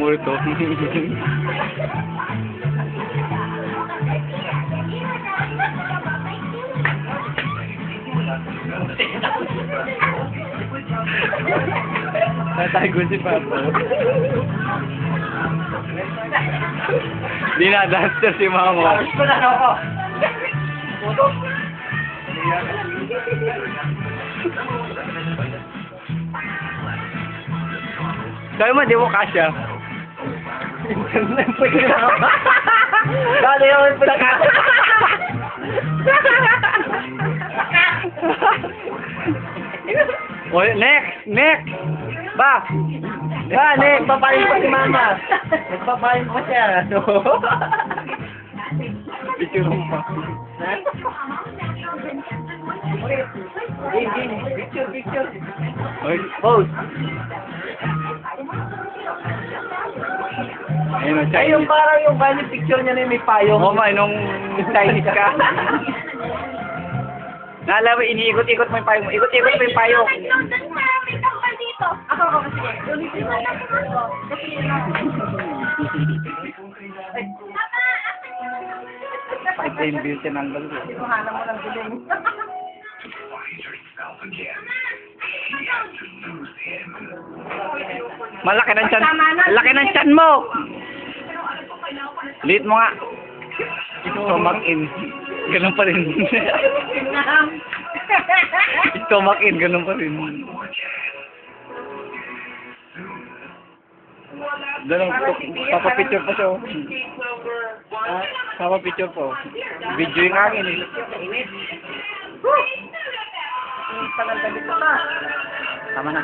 puro to. Tatago si Papa. Dinadaster si Mama. Ayos ko na ako. Sabi mo, di mo kasya. Dali yung pinaka. Oh, next! Ba! Next! Nagpapayin pa si Mama. Nagpapayin pa siya. Picture mo pa. Picture. Oy, Pose. ayun ang Ay, yung Chinese. parang yung bali picture niya na yung may payong. Oo nga, nung Chinese ka. Naalala mo, iniikot-ikot mo yung payong mo. Ikot-ikot mo yung payong. Ako, sige. Ulitin mo na. Kasi Ito yung beauty ng galo. Mahala mo lang guling. Malaki ng tiyan. Laki ng tiyan mo! Liit mo nga. Stomach in. Ganun pa rin. Stomach in, ganun pa rin. Dalawang papapicture pa siya. Oh. Papapicture po. Video yung akin eh. Panandali ko na. Tama na.